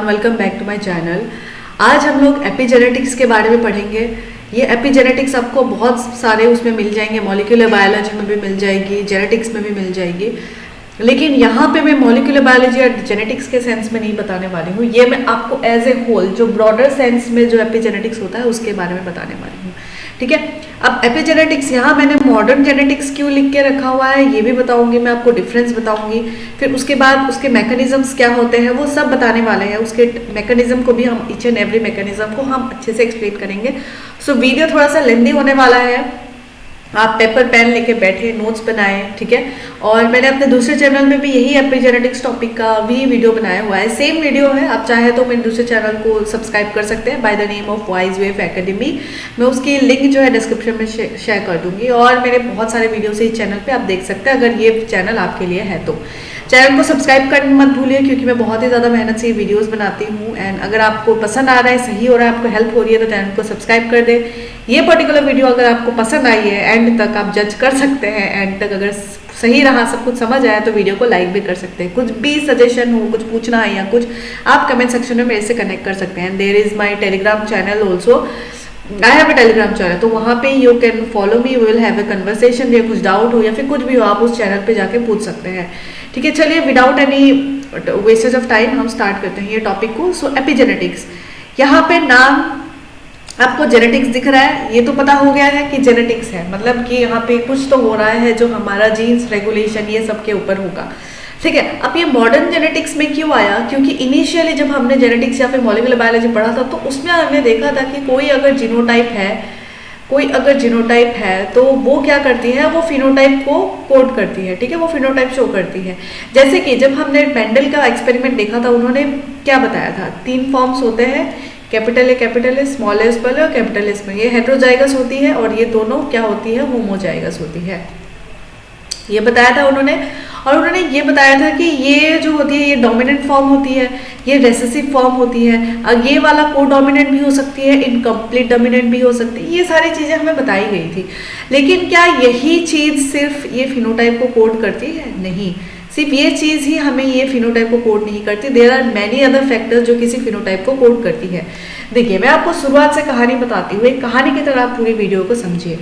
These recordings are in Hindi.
Welcome back to my channel. आज हम लोग एपिजेनेटिक्स के बारे में पढ़ेंगे। ये एपिजेनेटिक्स आपको बहुत सारे उसमें मिल जाएंगे, मॉलिक्यूलर बायोलॉजी में भी मिल जाएगी, जेनेटिक्स में भी मिल जाएगी, लेकिन यहाँ पे मैं मॉलिक्यूलर बायोलॉजी और जेनेटिक्स के सेंस में नहीं बताने वाली हूँ। ये मैं आपको एज ए होल जो ब्रॉडर सेंस में जो एपिजेनेटिक्स होता है उसके बारे में बताने वाली हूँ, ठीक है। अब एपिजेनेटिक्स यहाँ मैंने मॉडर्न जेनेटिक्स क्यों लिख के रखा हुआ है ये भी बताऊंगी, मैं आपको डिफरेंस बताऊंगी, फिर उसके बाद उसके मैकेनिज्म्स क्या होते हैं वो सब बताने वाले हैं। उसके मैकेनिज्म को भी हम ईच एंड एवरी मैकेनिज्म को हम अच्छे से एक्सप्लेन करेंगे। सो वीडियो थोड़ा सा लेंदी होने वाला है, आप पेपर पेन लेके बैठे, नोट्स बनाएं, ठीक है। और मैंने अपने दूसरे चैनल में भी यही एपिजेनेटिक्स टॉपिक का भी वीडियो बनाया हुआ है, सेम वीडियो है। आप चाहे तो मेरे दूसरे चैनल को सब्सक्राइब कर सकते हैं by the name of wise wave academy. मैं उसकी लिंक जो है डिस्क्रिप्शन में शेयर कर दूंगी, और मेरे बहुत सारे वीडियोस इस चैनल पे आप देख सकते हैं अगर ये चैनल आपके लिए है तो। चैनल को सब्सक्राइब करना मत भूलिए क्योंकि मैं बहुत ही ज़्यादा मेहनत से वीडियोस बनाती हूँ। एंड अगर आपको पसंद आ रहा है, सही हो रहा है, आपको हेल्प हो रही है तो चैनल को सब्सक्राइब कर दें। ये पर्टिकुलर वीडियो अगर आपको पसंद आई है, एंड तक आप जज कर सकते हैं, एंड तक अगर सही रहा, सब कुछ समझ आया तो वीडियो को लाइक भी कर सकते हैं। कुछ भी सजेशन हो, कुछ पूछना है या कुछ, आप कमेंट सेक्शन में मेरे से कनेक्ट कर सकते हैं। There is my Telegram channel also, I have a Telegram channel, तो वहाँ पे you can follow me, will have a conversation. या कुछ डाउट हो या फिर कुछ भी हो आप उस चैनल पे जाके पूछ सकते हैं, ठीक है। चलिए without any wastage of time हम स्टार्ट करते हैं ये टॉपिक को। सो एपिजेनेटिक्स, यहाँ पे नाम आपको जेनेटिक्स दिख रहा है, ये तो पता हो गया है कि जेनेटिक्स है, मतलब कि यहाँ पे कुछ तो हो रहा है जो हमारा जीन्स रेगुलेशन ये सब के ऊपर होगा, ठीक है। अब ये मॉडर्न जेनेटिक्स में क्यों आया, क्योंकि इनिशियली जब हमने जेनेटिक्स या फिर मॉलिक्यूलर बायोलॉजी पढ़ा था तो उसमें हमने देखा था कि कोई अगर जीनोटाइप है तो वो क्या करती है, वो फिनोटाइप को कोड करती है, ठीक है, वो फिनोटाइप शो करती है। जैसे कि जब हमने मेंडल का एक्सपेरिमेंट देखा था, उन्होंने क्या बताया था, 3 फॉर्म्स होते हैं, कैपिटल ए, स्मॉल ए और कैपिटल ए स्मॉल। ये हेटेरोजाइगस होती है और ये दोनों क्या होती है, होमोजाइगस होती है, ये बताया था उन्होंने। और उन्होंने ये बताया था कि ये जो होती है ये डोमिनेंट फॉर्म होती है, ये रेसेसिव फॉर्म होती है, और ये वाला को डोमिनेंट भी हो सकती है, इनकम्प्लीट डोमिनेंट भी हो सकती है। ये सारी चीज़ें हमें बताई गई थी, लेकिन क्या यही चीज़ सिर्फ ये फिनोटाइप को कोड करती है? नहीं, सिर्फ ये चीज़ ही हमें ये फिनोटाइप को कोड नहीं करती। There are many other factors जो किसी फिनोटाइप को कोड करती है। देखिए मैं आपको शुरुआत से कहानी बताती हूँ, एक कहानी की तरह आप पूरी वीडियो को समझिए,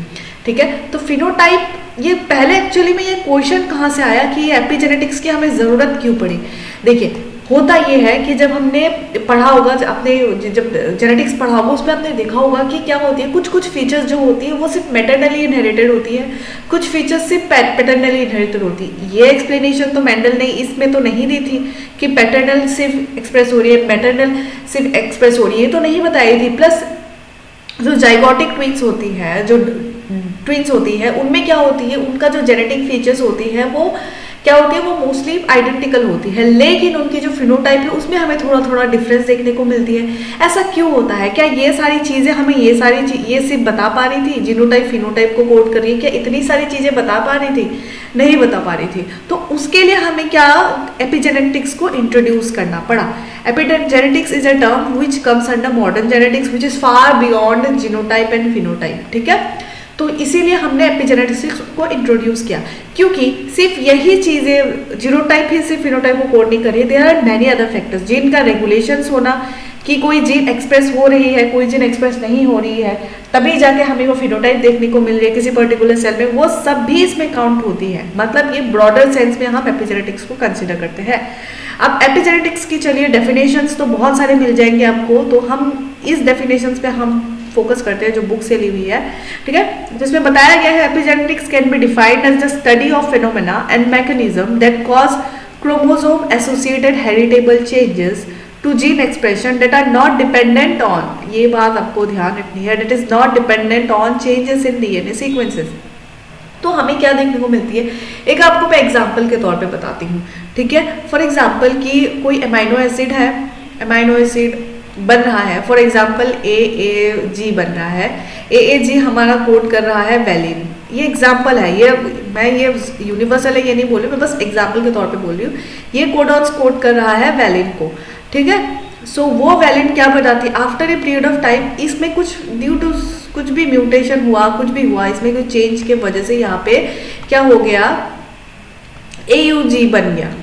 ठीक है। तो फिनोटाइप, ये पहले एक्चुअली में ये क्वेश्चन कहाँ से आया कि ये एपिजेनेटिक्स की हमें ज़रूरत क्यों पड़ी। देखिए होता ये है कि जब हमने पढ़ा होगा, अपने जब जेनेटिक्स पढ़ा होगा उसमें आपने देखा होगा कि क्या होती है, कुछ फीचर्स जो होती है वो सिर्फ मैटरनली इनहेरिटेड होती है, कुछ फीचर्स सिर्फ पैटर्नली इनहेरिटेड होती है। ये एक्सप्लेनेशन तो मेंडल ने इसमें तो नहीं दी थी कि पैटर्नल सिर्फ एक्सप्रेस हो रही है, मैटरनल सिर्फ एक्सप्रेस हो रही है, ये तो नहीं बताई थी। प्लस जो जाइगोटिक ट्विंस होती है, जो ट्विंस होती है, उनमें क्या होती है, उनका जो जेनेटिक फीचर्स होती है वो क्या होती है, वो मोस्टली आइडेंटिकल होती है, लेकिन उनकी जो फिनोटाइप है उसमें हमें थोड़ा थोड़ा डिफरेंस देखने को मिलती है। ऐसा क्यों होता है? क्या ये सारी चीज़ें हमें ये सिर्फ बता पा रही थी, जीनोटाइप फिनोटाइप को कोड कर रही है, क्या इतनी सारी चीज़ें बता पा रही थी? नहीं बता पा रही थी। तो उसके लिए हमें क्या एपिजेनेटिक्स को इंट्रोड्यूस करना पड़ा। Epigenetics is a term which comes under modern genetics which is far beyond genotype and phenotype, ठीक है। तो इसीलिए हमने एपिजेनेटिक्स को इंट्रोड्यूस किया, क्योंकि सिर्फ यही चीज़ें, जीनोटाइप ही सिर्फ फिनोटाइप को कोड नहीं कर रही है, there are many other factors. Gene का रेगुलेशंस होना, कि कोई जीन एक्सप्रेस हो रही है, कोई जीन एक्सप्रेस नहीं हो रही है, तभी जाके हमें वो फिनोटाइप देखने को मिल रही है किसी पर्टिकुलर सेल में, वो सब भी इसमें काउंट होती है। मतलब ये ब्रॉडर सेंस में हम एपिजेनेटिक्स को कंसिडर करते हैं। अब एपिजेनेटिक्स की चलिए डेफिनेशंस तो बहुत सारे मिल जाएंगे आपको, तो हम इस डेफिनेशंस पे हम फोकस करते हैं जो बुक से ली हुई है, ठीक है। जिसमें बताया गया है epigenetics can be defined as the study of phenomena and mechanism that cause chromosome associated heritable changes to gene expression that are not dependent on, ये बात आपको ध्यान रखनी है, that is not dependent on changes in DNA sequences. तो हमें क्या देखने को मिलती है, एक आपको मैं एग्जाम्पल के तौर पे बताती हूँ, ठीक है। फॉर एग्जाम्पल कि कोई अमाइनो एसिड है, अमाइनो एसिड बन रहा है, फॉर एग्जाम्पल AAG बन रहा है, AAG हमारा कोड कर रहा है वैलिन। ये एग्जाम्पल है, ये मैं ये यूनिवर्सल है ये नहीं बोल रही, मैं बस एग्जाम्पल के तौर पे बोल रही हूँ। ये कोडॉन्स कोड कर रहा है वैलिन को, ठीक है। सो वो वैलिन क्या बताती है, after a period of time इसमें कुछ ड्यू टू कुछ भी म्यूटेशन हुआ, कुछ भी हुआ, इसमें कोई चेंज के वजह से यहाँ पे क्या हो गया, AUG बन गया,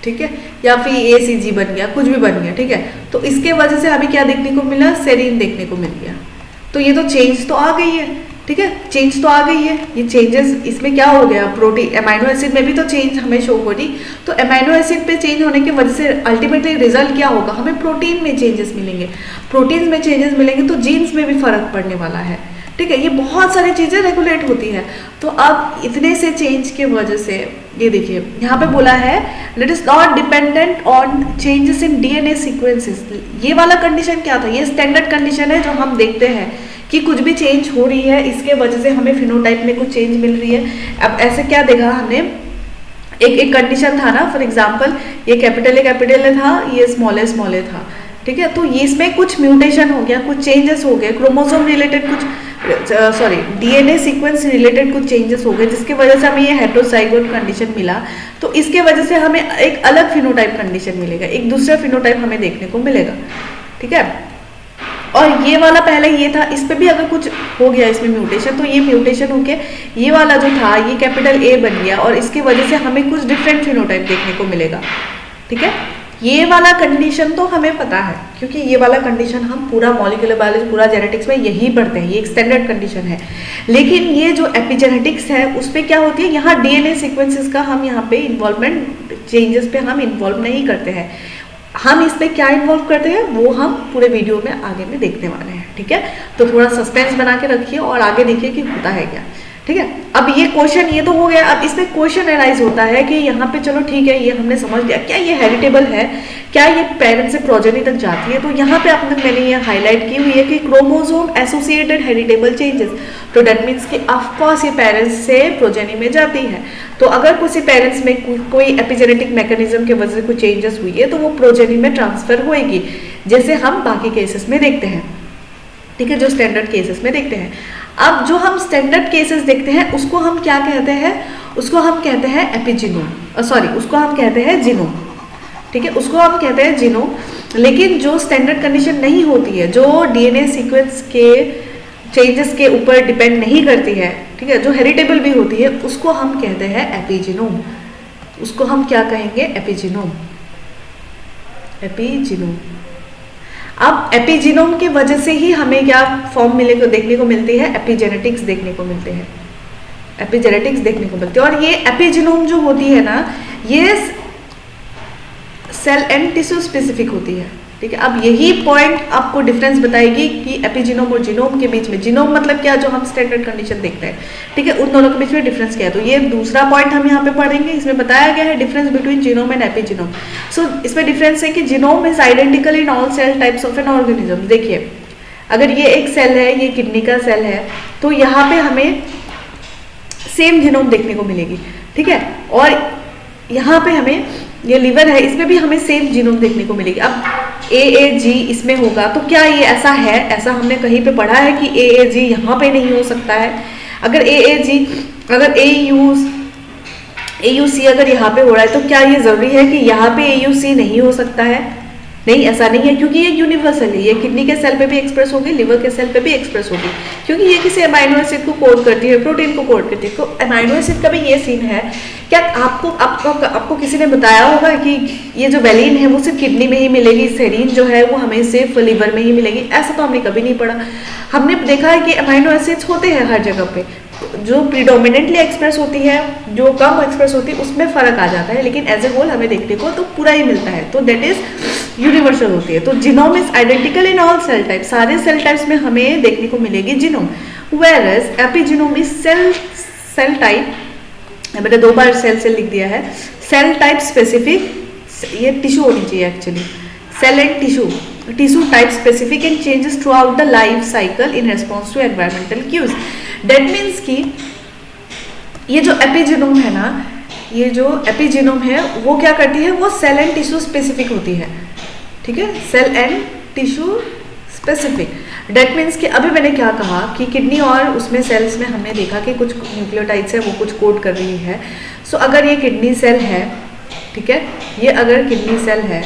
ठीक है, या फिर ACG बन गया, कुछ भी बन गया, ठीक है। तो इसके वजह से हमें क्या देखने को मिला, सेरीन देखने को मिल गया। तो ये तो चेंज तो आ गई है, ठीक है, चेंज तो आ गई है। ये चेंजेस इसमें क्या हो गया, प्रोटीन अमाइनो एसिड में भी तो चेंज हमें शो हो रही। तो अमाइनो एसिड पे चेंज होने की वजह से अल्टीमेटली रिजल्ट क्या होगा, हमें प्रोटीन में चेंजेस मिलेंगे। प्रोटीन में चेंजेस मिलेंगे तो जीन्स में भी फर्क पड़ने वाला है, ठीक है। ये बहुत सारी चीज़ें रेगुलेट होती है। तो अब इतने से चेंज के वजह से ये देखिए यहाँ पे बोला है it is not dependent on changes in DNA sequences. ये वाला कंडीशन क्या था, ये स्टैंडर्ड कंडीशन है जो हम देखते हैं कि कुछ भी चेंज हो रही है, इसके वजह से हमें फिनोटाइप में कुछ चेंज मिल रही है। अब ऐसे क्या देखा हमने, एक कंडीशन था ना, फॉर एग्जाम्पल ये कैपिटल ए था, ये स्मॉल ए था, ठीक है। तो ये इसमें कुछ म्यूटेशन हो गया, कुछ चेंजेस हो गए, क्रोमोसोम रिलेटेड कुछ DNA सीक्वेंस रिलेटेड कुछ चेंजेस हो गए, जिसकी वजह से हमें ये हेटेरोजाइगोट कंडीशन मिला। तो इसके वजह से हमें एक अलग फिनोटाइप कंडीशन मिलेगा, एक दूसरा फिनोटाइप हमें देखने को मिलेगा, ठीक है। और ये वाला पहले ये था, इस पे भी अगर कुछ हो गया इसमें म्यूटेशन, तो ये म्यूटेशन होके ये वाला जो था ये कैपिटल A बन गया, और इसकी वजह से हमें कुछ डिफरेंट फिनोटाइप देखने को मिलेगा, ठीक है। ये वाला कंडीशन तो हमें पता है, क्योंकि ये वाला कंडीशन हम पूरा मॉलिक्यूलर बायोलॉजी, पूरा जेनेटिक्स में यही पढ़ते हैं, ये एक स्टैंडर्ड कंडीशन है। लेकिन ये जो एपिजेनेटिक्स है उस पर क्या होती है, यहाँ DNA सीक्वेंसेस का हम यहाँ पे इन्वॉल्वमेंट, चेंजेस पे हम इन्वॉल्व नहीं करते हैं। हम इस पे क्या इन्वॉल्व करते हैं वो हम पूरे वीडियो में आगे में देखने वाले हैं, ठीक है। तो थोड़ा सस्पेंस बना के रखिए और आगे देखिए कि होता है क्या, ठीक है। अब ये क्वेश्चन ये तो हो गया, अब इसमें क्वेश्चन एराइज होता है कि यहाँ पे चलो ठीक है, ये हमने समझ लिया, क्या ये हेरिटेबल है, क्या ये पेरेंट्स से प्रोजेनी तक जाती है। तो यहाँ पे मैंने ये हाईलाइट की हुई है कि क्रोमोसोम एसोसिएटेड हेरिटेबल चेंजेस, तो डेट मीन्स कि ऑफकोर्स ये पेरेंट्स से प्रोजेनी में जाती है। तो अगर किसी पेरेंट्स में कोई एपिजेनेटिक मैकेनिज्म की वजह से कोई चेंजेस हुई है तो वो प्रोजेनी में ट्रांसफर होएगी, जैसे हम बाकी केसेस में देखते हैं, ठीक है, जो स्टैंडर्ड केसेस में देखते हैं। अब जो हम स्टैंडर्ड केसेस देखते हैं उसको हम क्या कहते हैं, उसको हम कहते हैं एपिजीनोम, उसको हम कहते हैं जीनोम, ठीक है, उसको हम कहते हैं जीनोम। लेकिन जो स्टैंडर्ड कंडीशन नहीं होती है, जो DNA सीक्वेंस के चेंजेस के ऊपर डिपेंड नहीं करती है, ठीक है, जो हेरिटेबल भी होती है, उसको हम कहते हैं एपिजीनोम। उसको हम क्या कहेंगे, एपिजीनोम, एपिजीनोम। अब एपिजीनोम की वजह से ही हमें क्या फॉर्म देखने को मिलती है, एपिजेनेटिक्स देखने को मिलते हैं, एपिजेनेटिक्स देखने को मिलती है। और ये एपिजीनोम जो होती है ना, ये सेल एंड टिश्यू स्पेसिफिक होती है, ठीक है। अब यही पॉइंट आपको डिफरेंस बताएगी कि एपिजीनोम और जीनोम के बीच में, जीनोम मतलब क्या, जो हम स्टैंडर्ड कंडीशन देखते हैं, ठीक है, उन दोनों के बीच में डिफरेंस क्या है। तो ये दूसरा पॉइंट हम यहाँ पे पढ़ेंगे, इसमें बताया गया है difference between genome and epigenome. So इसमें डिफरेंस है कि genome is identical in all cell types of an organism. देखिए अगर ये एक सेल है, ये किडनी का सेल है, तो यहाँ पे हमें सेम जीनोम देखने को मिलेगी, ठीक है। और यहाँ पे हमें ये लीवर है, इसमें भी हमें सेम जीनोम देखने को मिलेगी। अब AAG इसमें होगा तो क्या ये ऐसा है, ऐसा हमने कहीं पे पढ़ा है कि AAG यहाँ पे नहीं हो सकता है। अगर अगर AUC अगर यहाँ पे हो रहा है तो क्या ये जरूरी है कि यहाँ पे AUC नहीं हो सकता है? नहीं, ऐसा नहीं है, क्योंकि ये यूनिवर्सल है, ये किडनी के सेल पे भी एक्सप्रेस होगी, लिवर के सेल पे भी एक्सप्रेस होगी, क्योंकि ये किसी अमाइनो एसिड को कोड करती है, प्रोटीन को कोड करती है। तो अमाइनो एसिड का भी ये सीन है। क्या आपको किसी ने बताया होगा कि ये जो वैलिन है वो सिर्फ किडनी में ही मिलेगी, सेरीन जो है वो हमें सिर्फ लिवर में ही मिलेगी? ऐसा तो हमने कभी नहीं पढ़ा। हमने देखा है कि अमाइनो एसिड्स होते हैं हर जगह पे, जो प्रीडोमिनेंटली एक्सप्रेस होती है, जो कम एक्सप्रेस होती है, उसमें फर्क आ जाता है, लेकिन एज ए होल हमें देखने को तो पूरा ही मिलता है, तो दैट इज यूनिवर्सल होती है। तो genome is identical in all cell type, सारे सेल टाइप्स में हमें देखने को मिलेगी genome. Whereas epigenome is cell type, मैंने 2 बार सेल लिख दिया है, सेल टाइप स्पेसिफिक, ये टिश्यू होनी चाहिए actually, cell and tissue type specific and changes throughout the life cycle in response to environmental cues. That means कि ये जो एपिजीनोम है ना, ये जो एपिजीनोम है वो क्या करती है, वो सेल एंड टिश्यू स्पेसिफिक होती है, ठीक है, cell and tissue specific. That means कि अभी मैंने क्या कहा कि किडनी और उसमें सेल्स में हमने देखा कि कुछ न्यूक्लियोटाइड्स है वो कुछ कोड कर रही है। सो अगर ये किडनी सेल है, ठीक है, ये अगर किडनी सेल है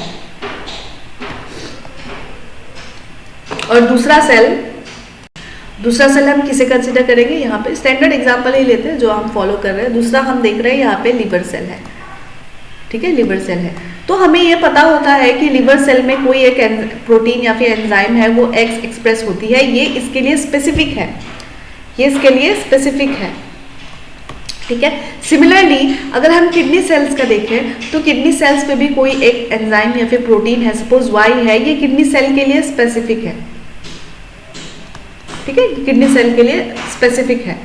और दूसरा सेल हम किसे कंसिडर करेंगे, यहाँ पे स्टैंडर्ड एग्जांपल ही लेते हैं जो हम फॉलो कर रहे हैं। दूसरा हम देख रहे हैं यहाँ पे लिवर सेल है, ठीक है, लिवर सेल है। तो हमें ये पता होता है कि लिवर सेल में कोई एक प्रोटीन या फिर एंजाइम है वो एक्स एक्सप्रेस होती है, ये इसके लिए स्पेसिफिक है, ये इसके लिए स्पेसिफिक है। ठीक है, सिमिलरली अगर हम किडनी सेल्स का देखें तो किडनी सेल्स पे भी कोई एक एंजाइम या फिर प्रोटीन है, सपोज वाई है, ये किडनी सेल के लिए स्पेसिफिक है। ठीक है, किडनी सेल के लिए स्पेसिफिक है।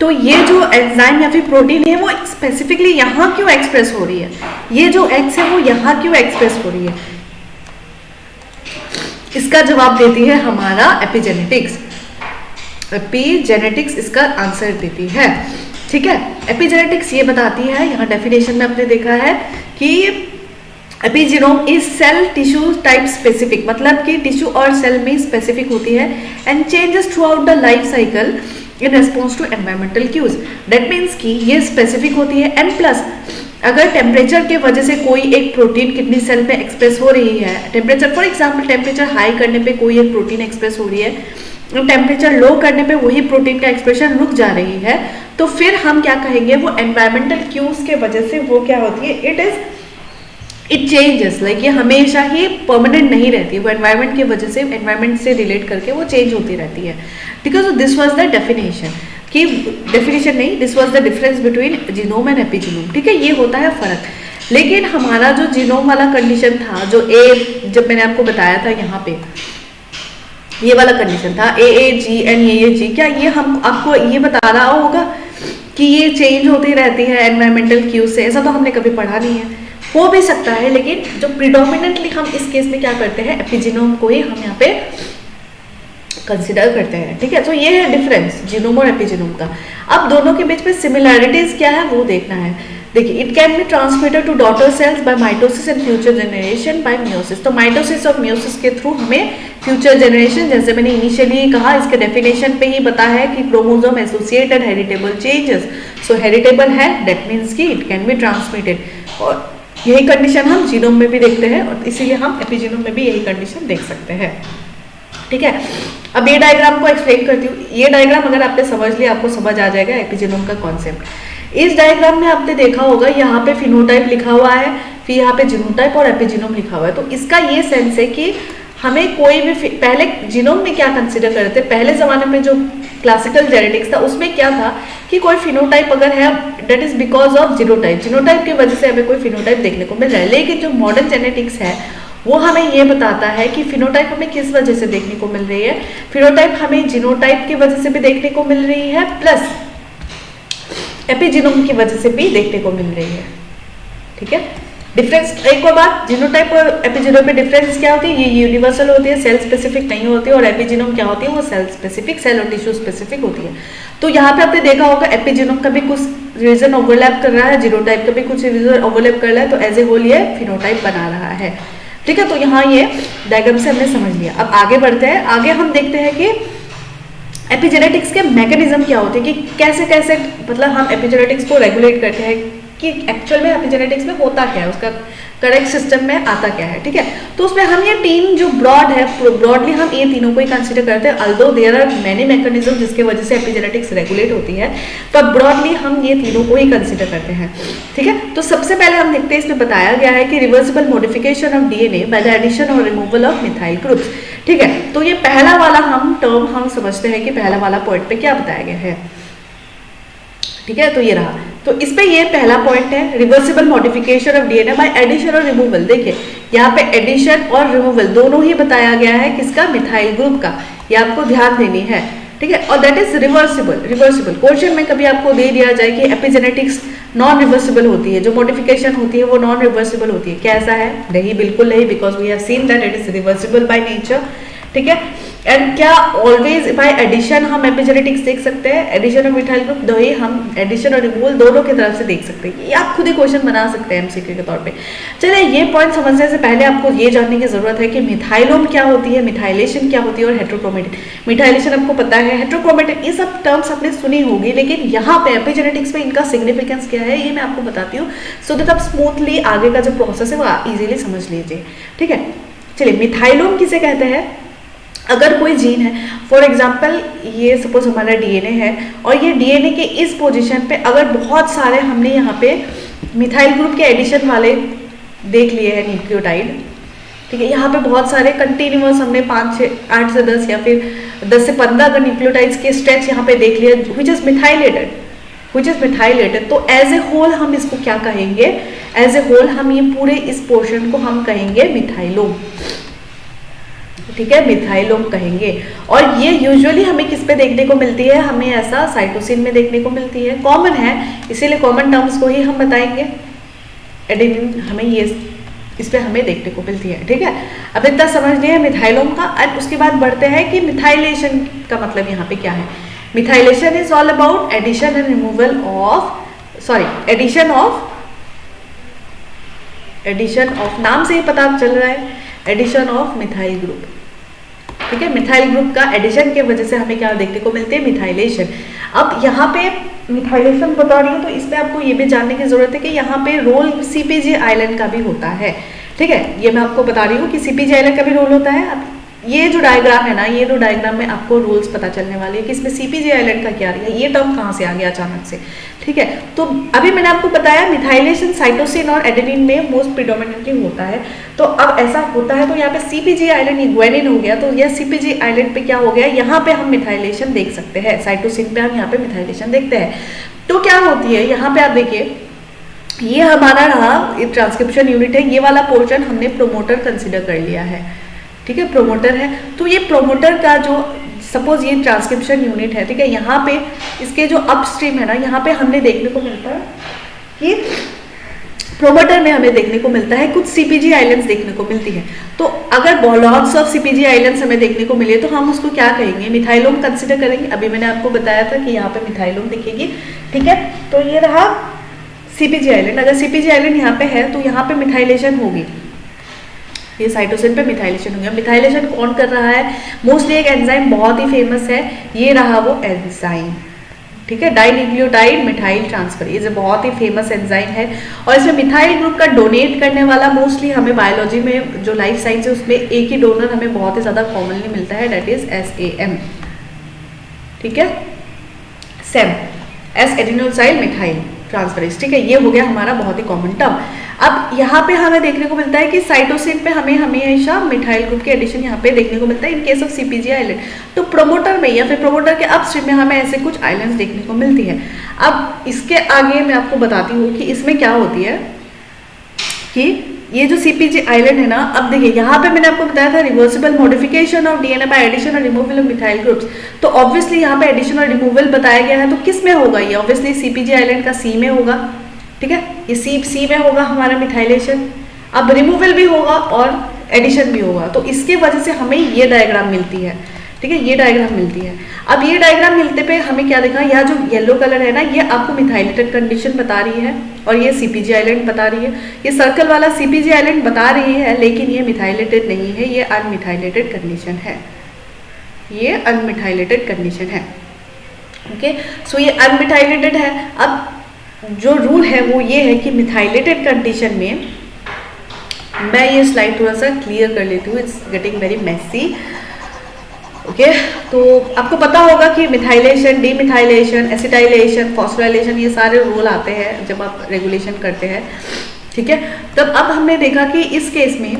तो ये जो एंजाइम या फिर प्रोटीन है वो स्पेसिफिकली यहाँ क्यों एक्सप्रेस हो रही है, ये जो एक्स है वो यहाँ क्यों एक्सप्रेस हो रही है, इसका जवाब देती है हमारा एपिजेनेटिक्स। एपिजेनेटिक्स इसका आंसर देती है। ठीक है, एपिजेनेटिक्स ये बताती है, यहाँ डेफिनेशन में आपने देखा है कि epigenome is cell tissue type specific, मतलब कि टिश्यू और सेल में स्पेसिफिक होती है and changes throughout the life cycle in response to environmental cues. That means कि ये स्पेसिफिक होती है एंड प्लस अगर टेम्परेचर के वजह से कोई एक प्रोटीन किडनी सेल में एक्सप्रेस हो रही है, temperature for example temperature high करने पे कोई एक प्रोटीन एक्सप्रेस हो रही है, टेम्परेचर लो करने पे वही प्रोटीन का एक्सप्रेशन रुक जा रही है, तो फिर हम क्या कहेंगे, वो एनवायरमेंटल क्यूज के वजह से वो क्या होती है, इट चेंजेस, लाइक ये हमेशा ही परमानेंट नहीं रहती है, वो एनवायरमेंट की वजह से, एनवायरमेंट से रिलेट करके वो चेंज होती रहती है। ठीक है, so this was the definition, कि डेफिनेशन नहीं, this was the difference between genome and epigenome. ठीक है, ये होता है फर्क। लेकिन हमारा जो जीनोम वाला कंडीशन था, जो ए जब मैंने आपको बताया था यहाँ पे ये वाला कंडीशन था AAGN AAG, क्या ये हम आपको ये बता रहा होगा कि ये चेंज होती रहती है एनवायरमेंटल क्यूज से? ऐसा तो हमने कभी पढ़ा नहीं है, हो भी सकता है, लेकिन जो प्रिडोमिनेंटली हम इस केस में क्या करते हैं, एपिजीनोम को ही हम यहाँ पे कंसिडर करते हैं। ठीक है, तो ये है डिफरेंस जीनोम और एपिजीनोम का। अब दोनों के बीच में सिमिलैरिटीज क्या है वो देखना है। देखिए, it can be transmitted to daughter cells by mitosis and future generation by meiosis. तो माइटोसिस और मियोसिस के थ्रू हमें फ्यूचर जनरेशन, जैसे मैंने इनिशियली कहा, इसके डेफिनेशन पे ही बता है कि क्रोमोसोम एसोसिएटेड हेरिटेबल चेंजेस, सो हेरिटेबल है दैट मीन्स कि इट कैन बी ट्रांसमिटेड, और यही कंडीशन हम जीनोम में भी देखते हैं और इसीलिए हम एपिजीनोम में भी यही कंडीशन देख सकते हैं। ठीक है, अब ये डायग्राम को एक्सप्लेन करती हूँ। ये डायग्राम अगर आपने समझ लिया, आपको समझ आ जाएगा एपिजीनोम का कॉन्सेप्ट। इस डायग्राम में आपने देखा होगा यहाँ पे फिनोटाइप लिखा हुआ है, फिर यहाँ पे जीनोटाइप और एपिजीनोम लिखा हुआ है। तो इसका ये सेंस है कि हमें कोई भी, पहले जीनोम में क्या कंसिडर करते थे, पहले जमाने में जो क्लासिकल जेनेटिक्स था उसमें क्या था कि कोई फिनोटाइप अगर है that is because of genotype, genotype की वजह से हमें कोई फिनोटाइप देखने को मिल रहा है। लेकिन जो मॉडर्न जेनेटिक्स है वो हमें ये बताता है कि फिनोटाइप हमें किस वजह से देखने को मिल रही है, फिनोटाइप हमें जीनोटाइप की वजह से भी देखने को मिल रही है, प्लस एपिजीनोम की वजह से भी देखने को मिल रही है। ठीक है, डिफरेंस एक और बात, जीनोटाइप और एपिजीनोम में डिफरेंस क्या होती है, ये यूनिवर्सल होती है, सेल स्पेसिफिक नहीं होती है, और एपिजीनोम क्या होती है, वो सेल स्पेसिफिक, सेल और टिश्यू स्पेसिफिक होती है। तो यहाँ पे आपने देखा होगा एपिजीनोम का भी कुछ रीजन ओवरलैप कर रहा है, जीनोटाइप का भी कुछ रीजन ओवरलैप कर रहा है, तो एज ए होल ये फिनोटाइप बना रहा है। ठीक है, तो यहाँ ये डायग्राम से हमने समझ लिया। अब आगे बढ़ते हैं, आगे हम देखते हैं कि एपिजेनेटिक्स के मैकेनिज्म क्या होते हैं, कि कैसे कैसे मतलब हम एपिजेनेटिक्स को रेगुलेट करते हैं, कि एक्चुअल में एपिजेनेटिक्स में होता क्या है, उसका करेक्ट सिस्टम में आता क्या है। ठीक है, तो उसमें हम ये तीन जो ब्रॉड है, ब्रॉडली हम ये तीनों को ही कंसीडर करते हैं, although there are many mechanism जिसके वजह से एपिजेनेटिक्स रेगुलेट होती है, तो ब्रॉडली हम ये तीनों को ही कंसीडर करते हैं। ठीक है, तो सबसे पहले हम देखते हैं, इसमें बताया गया है कि reversible modification of DNA by the addition और रिमूवल ऑफ मिथाइल ग्रुप्स। ठीक है, तो ये पहला वाला हम टर्म हम समझते हैं कि पहला वाला पॉइंट पे क्या बताया गया है। ठीक है, तो ये रहा, तो इस पे ये पहला पॉइंट है, reversible modification of DNA by addition और रिमूवल। देखिए यहाँ पे एडिशन और रिमूवल दोनों ही बताया गया है, किसका, मिथाइल ग्रुप का, ये आपको ध्यान देनी है। ठीक है, और that is reversible. Reversible question में कभी आपको दे दिया जाए कि एपिजेनेटिक्स नॉन रिवर्सिबल होती है, जो मॉडिफिकेशन होती है वो नॉन रिवर्सिबल होती है, क्या ऐसा है? नहीं, बिल्कुल नहीं, because we have seen that it is reversible by nature. ठीक है, एंड क्या ऑलवेज बाय एडिशन हम एपिजेनेटिक्स देख सकते हैं, एडिशन ऑफ मिथाइल ग्रुप, दो ही हम एडिशन और रिमूवल दोनों की तरफ से देख सकते हैं। ये आप खुद ही क्वेश्चन बना सकते हैं एमसीक्यू के तौर पे। चलिए, ये पॉइंट समझने से पहले आपको ये जानने की जरूरत है कि मिथाइलोम क्या होती है, मिथाइलेशन क्या होती है, और हेट्रोक्रोमेटिन। मिथाइलेशन आपको पता है, हेट्रोक्रोमेटिन, ये सब टर्म्स आपने सुनी होगी, लेकिन यहाँ पे एपिजेनेटिक्स में इनका सिग्निफिकेंस क्या है ये मैं आपको बताती हूँ, सो दैट आप स्मूथली आगे का जो प्रोसेस है वो इजीली समझ लीजिए। ठीक है, चलिए, मिथाइलोम किसे कहते हैं? अगर कोई जीन है, फॉर एग्जाम्पल ये सपोज हमारा डीएनए है, और ये डीएनए के इस पोजीशन पे अगर बहुत सारे हमने यहाँ पे मिथाइल ग्रुप के एडिशन वाले देख लिए हैं न्यूक्लियोटाइड, ठीक है। यहाँ पे बहुत सारे कंटिन्यूअस हमने 5 से 8 से 10 या फिर 10 से 15 अगर न्यूक्लियोटाइड्स के स्ट्रेच यहाँ पे देख लिया विच इज मिथाइलेटेड, तो एज ए होल हम इसको क्या कहेंगे, एज ए होल हम ये पूरे इस पोर्शन को हम कहेंगे मिथाइलोम, ठीक है, मिथाइलोम कहेंगे। और ये यूजुअली हमें किस पे देखने को मिलती है, हमें ऐसा साइटोसिन में देखने को मिलती है, कॉमन है, इसीलिए कॉमन टर्म्स को ही हम बताएंगे। एडेनिन हमें ये इस पे हमें देखने को मिलती है, ठीक है। अब इतना समझ लिया मिथाइलोम का। और उसके बाद बढ़ते हैं कि मिथाइलेशन का मतलब यहाँ पे क्या है। Methylation is all about addition and removal of addition of नाम से ही पता चल रहा है, एडिशन ऑफ मिथाइल ग्रुप, ठीक है। मिथाइल ग्रुप का एडिशन की वजह से हमें क्या देखने को मिलती है, मिथाइलेशन। अब यहाँ पे मिथाइलेशन बता रही हूँ तो इसमें आपको ये भी जानने की जरूरत है कि यहाँ पे रोल सीपीजी आइलैंड का भी होता है, ठीक है। ये मैं आपको बता रही हूँ कि सीपीजी आइलैंड का भी रोल होता है। अब ये जो डायग्राम है ना, ये जो डायग्राम में आपको रूल्स पता चलने वाले हैं कि इसमें सीपीजी आइलैंड का क्या है, ये टर्म कहाँ से आ गया अचानक से, ठीक है। तो अभी मैंने आपको बताया मिथाइलेशन साइटोसिन और एडेनिन में मोस्ट प्रिडोमिनेटली होता है। तो अब ऐसा होता है तो यहाँ पे सीपीजी आइलैंड ग्वेनिन हो गया, तो यह सीपीजी आइलैंड पे क्या हो गया, यहाँ पे हम मिथाइलेशन देख सकते हैं, साइटोसिन पे हम यहाँ पे मिथाइलेशन देखते हैं। तो क्या होती है यहाँ पे आप देखिए, ये हमारा रहा ट्रांसक्रिप्शन यूनिट है, ये वाला पोर्शन हमने प्रोमोटर कंसिडर कर लिया है, ठीक है, प्रोमोटर है। तो ये प्रोमोटर का जो सपोज ये ट्रांसक्रिप्शन यूनिट है, ठीक है, यहाँ पे इसके जो अपस्ट्रीम है ना, यहाँ पे हमने देखने को मिलता है कि प्रोमोटर में हमें देखने को मिलता है कुछ सीपीजी आइलैंड्स देखने को मिलती है। तो अगर लॉट्स ऑफ सीपीजी आइलैंड्स हमें देखने को मिले तो हम उसको क्या कहेंगे, मिथाइलोम कंसिडर करेंगे। अभी मैंने आपको बताया था कि यहाँ पे मिथाइलोम दिखेगी, ठीक है। तो ये रहा सीपीजी आइलैंड। अगर सीपीजी आइलैंड यहाँ पे है तो यहाँ पे मिथाइलेशन होगी, ये साइटोसिन पे मिथाइलेशन हो गया। मिथाइलेशन कौन कर रहा है, मोस्टली एक एंजाइम बहुत ही फेमस है, ये रहा वो एंजाइम, ठीक है, डाइन्यूक्लियोटाइड मिथाइल ट्रांसफर, ये जो बहुत ही फेमस एंजाइम है। और इसमें मिथाइल ग्रुप का डोनेट करने वाला मोस्टली हमें बायोलॉजी में जो लाइफ साइंस है उसमें एक ही डोनर हमें बहुत ही ज़्यादा कॉमनली मिलता है, दैट इज SAM, ठीक है, SAM, S adenosyl methyl transferase, ठीक है। ये हो गया हमारा बहुत ही कॉमन टर्म। अब यहाँ पे हमें देखने को मिलता है कि साइटोसिन पे हमें हमेशा मिथाइल ग्रुप के एडिशन यहाँ पे देखने को मिलता है इन केस ऑफ सीपीजी आइलैंड। तो प्रोमोटर में या फिर प्रोमोटर के अपस्ट्रीम में हमें ऐसे कुछ आइलैंड्स देखने को मिलती है। अब इसके आगे मैं आपको बताती हूँ कि इसमें क्या होती है कि ये जो सीपीजी आइलैंड है ना, अब देखिए यहाँ पे मैंने आपको बताया था reversible modification of DNA by addition और रिमूवल ऑफ मिथाइल ग्रुप्स। तो ऑब्वियसली यहाँ पे एडिशन और रिमूवल बताया गया है, तो किस में होगा ये, ऑब्वियसली सीपीजी आइलैंड का सी में होगा, ठीक है, ये सी में होगा हमारा मिथाइलेशन। अब रिमूवल भी होगा और एडिशन भी होगा, तो इसके वजह से हमें ये डायग्राम मिलती है, ठीक है, ये डायग्राम मिलती है। अब ये डायग्राम मिलते पे हमें क्या देखा, यह जो येलो कलर है ना, ये आपको मिथाइलेटेड कंडीशन बता रही है और ये सीपीजी आइलैंड बता रही है। ये सर्कल वाला सीपीजी आइलैंड बता रही है, लेकिन ये मिथाइलेटेड नहीं है, ये अनमिथाइलेटेड कंडीशन है, ये अनमिथाइलेटेड कंडीशन है, ओके। सो ये अनमिथाइलेटेड है। अब जो रूल है वो ये है कि मिथाइलेटेड कंडीशन में, मैं ये स्लाइड थोड़ा सा क्लियर कर लेती हूँ, it's getting very messy, okay. तो आपको पता होगा कि मिथाइलेशन, डीमिथाइलेशन, एसिटाइलेशन, फॉस्फोराइलेशन, ये सारे रूल आते हैं जब आप रेगुलेशन करते हैं, ठीक है। तब अब हमने देखा कि इस केस में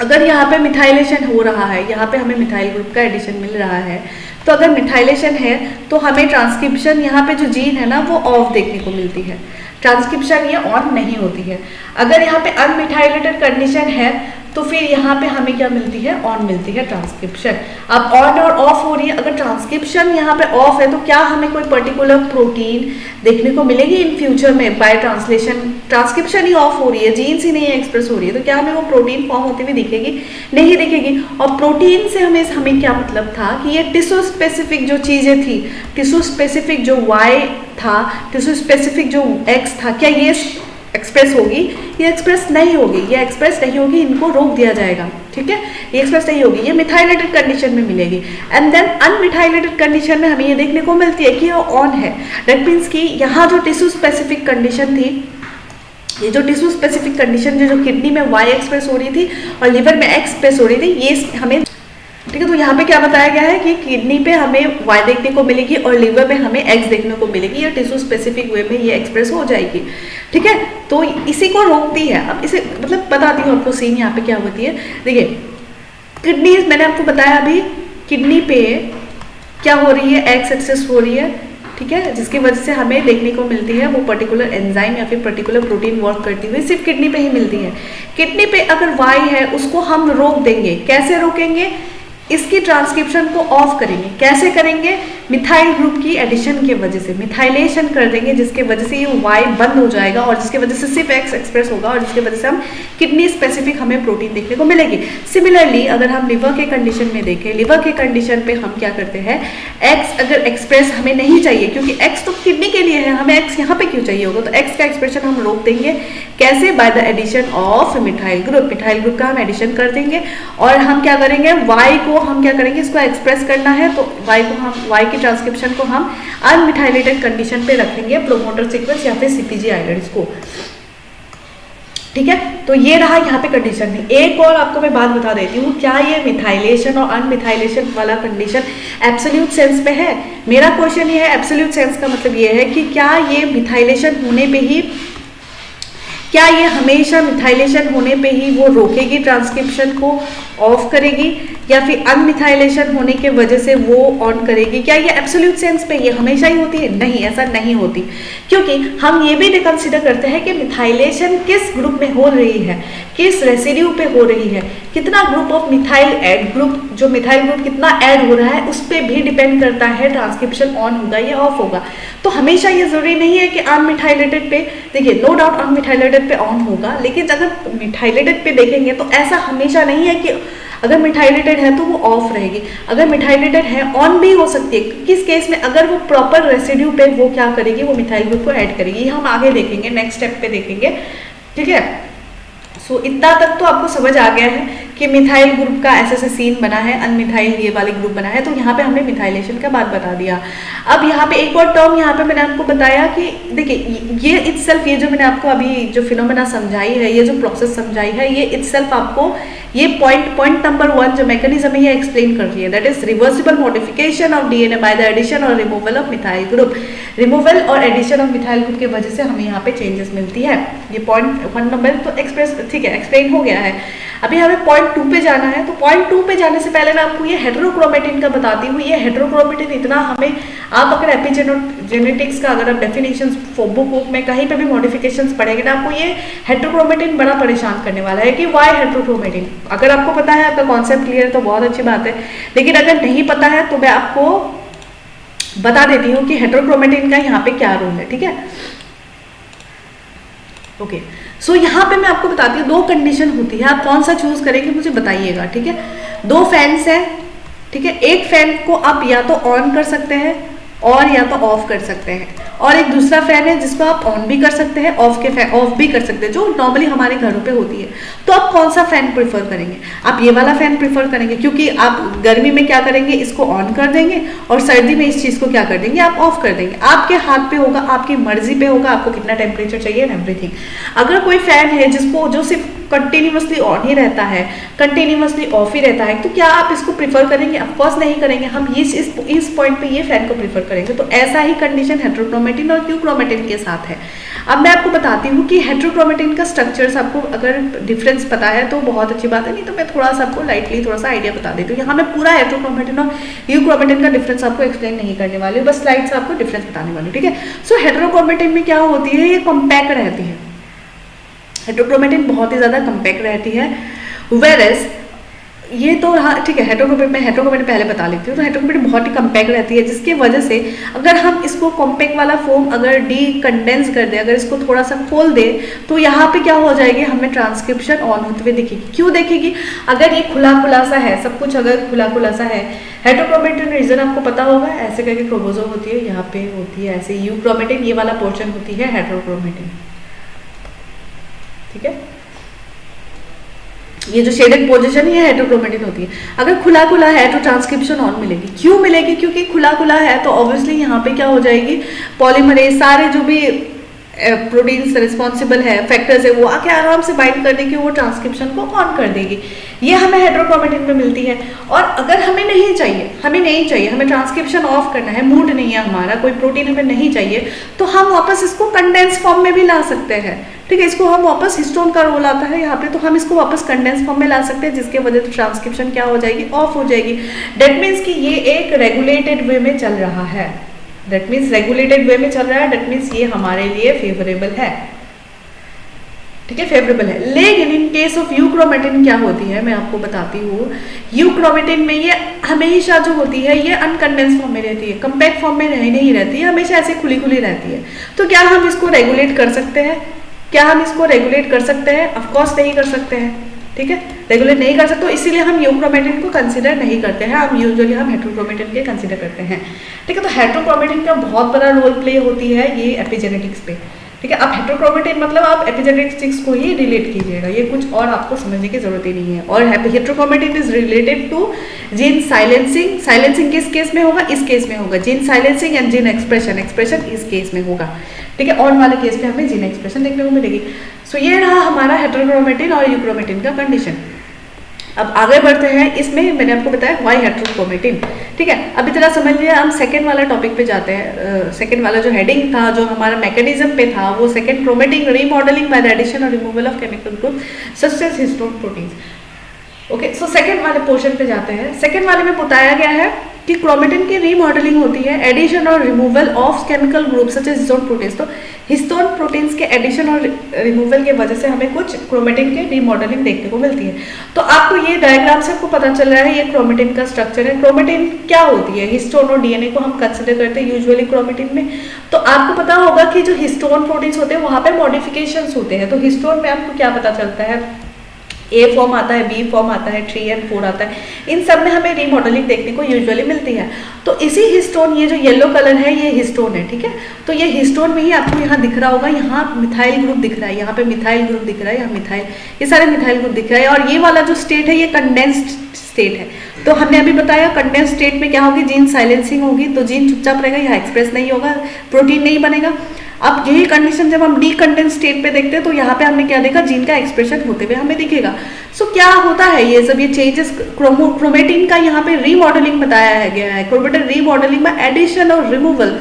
अगर यहाँ पे मिथाइलेशन हो रहा है, यहाँ पे हमें मिथाइल ग्रुप का एडिशन मिल रहा है, तो अगर मिथाइलेशन है तो हमें ट्रांसक्रिप्शन यहाँ पे जो जीन है ना वो ऑफ देखने को मिलती है, ट्रांसक्रिप्शन ये ऑन नहीं होती है। अगर यहाँ पे अनमिथाइलेटेड कंडीशन है तो फिर यहाँ पे हमें क्या मिलती है, ऑन मिलती है ट्रांसक्रिप्शन। अब ऑन और ऑफ हो रही है, अगर ट्रांसक्रिप्शन यहाँ पे ऑफ है तो क्या हमें कोई पर्टिकुलर प्रोटीन देखने को मिलेगी इन फ्यूचर में बाय ट्रांसलेशन। ट्रांसक्रिप्शन ही ऑफ हो रही है, जीन्स ही नहीं एक्सप्रेस हो रही है, तो क्या हमें वो प्रोटीन फॉर्म होती हुई दिखेगी, नहीं दिखेगी। और प्रोटीन से हमें क्या मतलब था कि ये टिश्यू स्पेसिफिक जो चीज़ें थी, टिश्यू स्पेसिफिक जो वाई था, टिश्यू स्पेसिफिक जो एक्स था, क्या ये एक्सप्रेस होगी, ये एक्सप्रेस नहीं होगी, ये एक्सप्रेस नहीं होगी, इनको रोक दिया जाएगा, ठीक है, ये एक्सप्रेस नहीं होगी, ये मिथाइलेटेड कंडीशन में मिलेगी। एंड देन अनमिथाइलेटेड कंडीशन में हमें ये देखने को मिलती है कि ये ऑन है, दैट मीन्स कि यहाँ जो टिश्यू स्पेसिफिक कंडीशन थी, ये जो टिश्यू स्पेसिफिक कंडीशन जो किडनी में वाई एक्सप्रेस हो रही थी और लिवर में एक्सप्रेस हो रही थी, ये हमें ठीक है। तो यहाँ पे क्या बताया गया है कि किडनी पे हमें वाई देखने को मिलेगी और लिवर में हमें एक्स देखने को मिलेगी, या टिश्यू स्पेसिफिक वे में ये एक्सप्रेस हो जाएगी, ठीक है। तो इसी को रोकती है। अब इसे मतलब बताती हूँ आपको सीन यहाँ पे क्या होती है। देखिए किडनी, मैंने आपको बताया अभी, किडनी पे क्या हो रही है, एक्स एक्सेस हो रही है, ठीक है, जिसकी वजह से हमें देखने को मिलती है वो पर्टिकुलर एंजाइम या फिर पर्टिकुलर प्रोटीन वर्क करती हुई सिर्फ किडनी पे ही मिलती है। किडनी पे अगर वाई है उसको हम रोक देंगे। कैसे रोकेंगे? इसकी ट्रांसक्रिप्शन को ऑफ करेंगे। कैसे करेंगे? मिथाइल ग्रुप की एडिशन की वजह से मिथाइलेशन कर देंगे, जिसके वजह से ये वाई बंद हो जाएगा और जिसके वजह से सिर्फ एक्स एक्सप्रेस होगा और जिसके वजह से हम किडनी स्पेसिफिक हमें प्रोटीन देखने को मिलेगी। सिमिलरली अगर हम लिवर के कंडीशन में देखें, लिवर के कंडीशन पे हम क्या करते हैं, एक्स अगर एक्सप्रेस हमें नहीं चाहिए, क्योंकि एक्स तो किडनी के लिए है, हमें एक्स यहाँ पे क्यों चाहिए होगा, तो एक्स का एक्सप्रेशन हम रोक देंगे। कैसे? By the addition of methyl group. Methyl group का हम एडिशन कर देंगे और हम क्या करेंगे, वाई को हम क्या करेंगे, इसको एक्सप्रेस करना है तो वाई को हम, वाई की ट्रांसक्रिप्शन को हम अनमिथाइलेटेड कंडीशन पे रखेंगे, प्रोमोटर सीक्वेंस या फिर सीपीजी आइलैंड्स को, ठीक है। तो ये रहा यहाँ पे कंडीशन में। एक और आपको मैं बात बता देती हूँ, क्या ये मिथाइलेशन और अनमिथाइलेशन वाला कंडीशन एब्सोल्यूट सेंस पे है? मेरा क्वेश्चन ये है, एब्सोल्यूट सेंस का मतलब ये है कि क्या ये मिथाइलेशन होने पे ही, क्या ये हमेशा मिथाइलेशन होने पे ही वो रोकेगी ट्रांसक्रिप्शन को, ऑफ करेगी, या फिर अनमिथाइलेशन होने के वजह से वो ऑन करेगी? क्या ये एब्सोल्यूट सेंस पे ये हमेशा ही होती है? नहीं, ऐसा नहीं होती, क्योंकि हम ये भी कंसीडर करते हैं कि मिथाइलेशन किस ग्रुप में हो रही है, किस रेसिड्यू पे हो रही है, कितना group of methyl add group, जो मिथाइल ग्रुप कितना ऐड हो रहा है उस पर भी डिपेंड करता है ट्रांसक्रिप्शन ऑन होगा या ऑफ होगा। तो हमेशा ये जरूरी नहीं है कि अनमिथाइलेटेड पे, देखिए नो डाउट अनमिथाइलेटेड पे ऑन होगा, लेकिन अगर मिथाइलेटेड पे देखेंगे तो ऐसा हमेशा नहीं है कि अगर मिथाइलेटेड है तो वो ऑफ रहेगी। अगर मिथाइलेटेड है ऑन भी हो सकती है। किस केस में? अगर वो प्रॉपर रेसिड्यू पे वो क्या करेगी, वो मिथाइल ग्रुप को ऐड करेगी। हम आगे देखेंगे, नेक्स्ट स्टेप पे देखेंगे, ठीक है। सो इतना तक तो आपको समझ आ गया है कि मिथाइल ग्रुप का ऐसे सीन बना है, अनमिथाइल ये वाले ग्रुप बना है। तो यहाँ पे हमने मिथाइलेशन का बात बता दिया। अब यहाँ पे एक और टर्म यहाँ पे मैंने आपको बताया कि देखिए ये इटसेल्फ, ये जो मैंने आपको अभी जो फिनोमेना समझाई है, ये जो प्रोसेस समझाई है, ये इटसेल्फ आपको ये पॉइंट नंबर 1 जो मैकेनिज्म है ये एक्सप्लेन कर रही है, that is reversible modification of DNA by the addition और removal of methyl group. Removal और एडिशन ऑफ मिथाइल ग्रुप की वजह से हमें यहाँ पे चेंजेस मिलती है। ये पॉइंट 1 नंबर तो एक्सप्रेस, ठीक है, एक्सप्लेन हो गया है। अभी हमें पॉइंट 2 पे जाना है। तो पॉइंट 2 पे जाने से पहले मैं आपको ये हेटेरोक्रोमेटिन का बताती हूँ। ये हेटेरोक्रोमेटिन इतना हमें, आप अगर एपिजेनेटिक्स का अगर आप डेफिनेशन बुक में कहीं पे भी मॉडिफिकेशंस पढ़ेंगे ना, आपको ये हेटेरोक्रोमेटिन बड़ा परेशान करने वाला है कि वाई हेटेरोक्रोमेटिन। अगर आपको पता है, आपका कॉन्सेप्ट क्लियर है तो बहुत अच्छी बात है, लेकिन अगर नहीं पता है तो मैं आपको बता देती हूँ कि हेटेरोक्रोमेटिन का यहाँ पे क्या रोल है, ठीक है। ओके, सो यहाँ पे मैं आपको बताती हूँ 2 कंडीशन होती है, आप कौन सा चूज करेंगे मुझे बताइएगा, ठीक है। 2 फैंस हैं, ठीक है। एक फैन को आप या तो ऑन कर सकते हैं और या तो ऑफ कर सकते हैं, और एक दूसरा फैन है जिसको आप ऑन भी कर सकते हैं, ऑफ भी कर सकते हैं, जो नॉर्मली हमारे घरों पे होती है। तो आप कौन सा फैन प्रेफर करेंगे? आप ये वाला फैन प्रेफर करेंगे, क्योंकि आप गर्मी में क्या करेंगे, इसको ऑन कर देंगे, और सर्दी में इस चीज को क्या कर देंगे, आप ऑफ कर देंगे। आपके हाथ पे होगा, आपकी मर्जी पे होगा, आपको कितना टेम्परेचर चाहिए एंड एवरीथिंग। अगर कोई फैन है जिसको जो सिर्फ कंटिन्यूसली ऑन ही रहता है, कंटिन्यूसली ऑफ ही रहता है, तो क्या आप इसको प्रीफर करेंगे? ऑफकोर्स नहीं करेंगे, हम इस पॉइंट पे ये फैन को प्रीफर करेंगे। तो ऐसा ही कंडीशन हेटेरोक्रोमेटिन और क्यूक्रोमेटिन के साथ है। अब मैं आपको बताती हूँ कि हेटेरोक्रोमेटिन का स्ट्रक्चर्स आपको अगर डिफरेंस पता है तो बहुत अच्छी बात है, नहीं तो मैं थोड़ा सा आपको लाइटली थोड़ा सा आइडिया बता देती हूँ। यहाँ मैं पूरा हेटेरोक्रोमेटिन और क्यूक्रोमेटिन का डिफरेंस आपको एक्सप्लेन नहीं करने वाली हूँ, बस स्लाइड से आपको डिफरेंस बताने वाली हूँ, ठीक है। सो हेटेरोक्रोमेटिन में क्या होती है, ये कॉम्पैक्ट रहती है। हेटेरोक्रोमेटिन बहुत ही ज़्यादा कम्पैक्ट रहती है, वेरएस ये तो हाँ ठीक है, हेटेरोक्रोमेटिन पहले बता लेती हूँ। तो हेटेरोक्रोमेटिन बहुत ही कम्पैक्ट रहती है, जिसकी वजह से अगर हम इसको कॉम्पैक्ट वाला फॉर्म अगर कंडेंस कर दे, अगर इसको थोड़ा सा खोल दे, तो यहाँ पे क्या हो जाएगी, हमें ट्रांसक्रिप्शन ऑन होते हुए दिखेगी। क्यों देखेगी? अगर ये खुला खुला सा है, सब कुछ अगर खुला खुला सा है। हेटेरोक्रोमेटिन रीजन आपको पता होगा, ऐसे करके क्रोमोसोम होती है, यहाँ पे होती है ऐसे यूक्रोमेटिन, ये वाला पोर्शन होती है हेटेरोक्रोमेटिन, ठीक है। ये जो शेडेड पोजीशन है हेटेरोक्रोमेटिन होती है। अगर खुला खुला है तो ट्रांसक्रिप्शन ऑन मिलेगी। क्यों मिलेगी? क्योंकि खुला खुला है तो ऑब्वियसली यहाँ पे क्या हो जाएगी, पॉलीमरेज सारे जो भी प्रोटीन्स रिस्पॉन्सिबल है, फैक्टर्स है, वो आके आराम से बाइंड कर देगी, वो ट्रांसक्रिप्शन को ऑन कर देगी। ये हमें हेटेरोक्रोमेटिन में मिलती है। और अगर हमें नहीं चाहिए, हमें ट्रांसक्रिप्शन ऑफ करना है, मूड नहीं है हमारा, कोई प्रोटीन हमें नहीं चाहिए, तो हम वापस इसको कंडेंस फॉर्म में भी ला सकते हैं। ठीक है, इसको हम वापस, हिस्टोन का रोल आता है यहाँ पे, तो हम इसको वापस कंडेंस फॉर्म में ला सकते हैं, जिसके वजह से ट्रांसक्रिप्शन क्या हो जाएगी, ऑफ हो जाएगी। डेट मीन्स कि ये एक रेगुलेटेड वे में चल रहा है, डेट मीन्स रेगुलेटेड वे में चल रहा है, डेट मीन्स ये हमारे लिए फेवरेबल है। ठीक है, फेवरेबल है। लेकिन इन केस ऑफ यूक्रोमेटिन क्या होती है, मैं आपको बताती हूँ। यूक्रोमेटिन में ये हमेशा जो होती है, ये अनकंडेंस फॉर्म में रहती है, कंपैक्ट फॉर्म में नहीं रहती है, हमेशा ऐसे खुली खुली रहती है। तो क्या हम इसको रेगुलेट कर सकते हैं? ऑफकोर्स नहीं कर सकते हैं। ठीक है, रेगुलेट नहीं कर सकते, इसीलिए हम यूक्रोमेटिन को कंसीडर नहीं करते हैं, हम यूजुअली हेटेरोक्रोमेटिन के कंसीडर करते हैं। ठीक है, तो हेटेरोक्रोमेटिन का बहुत बड़ा रोल प्ले होती है ये एपिजेनेटिक्स पे। ठीक है, आप हेटेरोक्रोमेटिन मतलब आप एपिजेनेटिक्स को ही रिलेट कीजिएगा, ये कुछ और आपको समझने की जरूरत ही नहीं है। और heterochromatin is related to gene silencing. Silencing किस केस में होगा? इस केस में होगा। Gene silencing and gene expression इस केस में होगा। ठीक है, ऑन वाले केस में हमें जीन एक्सप्रेशन देखने को मिलेगी। सो ये रहा हमारा हेटेरोक्रोमेटिन और यूक्रोमेटिन का कंडीशन। अब आगे बढ़ते हैं, इसमें मैंने आपको बताया व्हाई हेटेरोक्रोमेटिन। ठीक है, अब इतना समझ लिया, हम सेकंड वाला टॉपिक पे जाते हैं। सेकंड वाला जो हेडिंग था, जो हमारा मैकेनिज्म पे था, वो second, chromatin remodeling by the addition और removal of chemical group such as histone proteins. Okay, so second वाले पोर्शन पे जाते हैं। सेकंड वाले में बताया गया है कि क्रोमेटिन की रीमॉडलिंग होती है एडिशन और removal of chemical group such as histone proteins. तो हिस्टोन प्रोटीन्स के एडिशन और रिमूवल की वजह से हमें कुछ क्रोमेटिन के रीमॉडलिंग देखने को मिलती है। तो आपको ये डायग्राम से आपको पता चल रहा है ये क्रोमेटिन का स्ट्रक्चर है। क्रोमेटिन क्या होती है? हिस्टोन और डीएनए को हम कंसिडर करते हैं यूजुअली क्रोमेटिन में। तो आपको पता होगा कि जो हिस्टोन प्रोटीन्स होते हैं वहां पे मॉडिफिकेशंस होते हैं। तो हिस्टोन में आपको क्या पता चलता है? ए फॉर्म आता है, बी फॉर्म आता है, 3 and 4 आता है। इन सब में हमें रीमॉडलिंग देखने को यूजुअली मिलती है। तो इसी हिस्टोन, ये जो येलो कलर है ये हिस्टोन है। ठीक है, तो ये हिस्टोन में ही आपको यहाँ दिख रहा होगा, यहाँ मिथाइल ग्रुप दिख रहा है, यहाँ पे मिथाइल ग्रुप दिख रहा है, यहाँ मिथाइल, ये सारे मिथाइल ग्रुप दिख रहा है। और ये वाला जो स्टेट है ये कंडेंस्ड स्टेट है। तो हमने अभी बताया कंडेंस स्टेट में क्या होगी? जीन साइलेंसिंग होगी, तो जीन चुपचाप रहेगा, यहाँ एक्सप्रेस नहीं होगा, प्रोटीन नहीं बनेगा। अब यही कंडीशन जब हम डीकंडेंस स्टेट पे देखते हैं तो यहाँ पे हमने क्या देखा? जीन का एक्सप्रेशन होते हुए हमें दिखेगा। सो क्या होता है ये सब, ये चेंजेस क्रोमेटिन का यहाँ पे रीमॉडलिंग बताया गया है। क्रोमेटिन रीमॉडलिंग में एडिशन और रिमूवल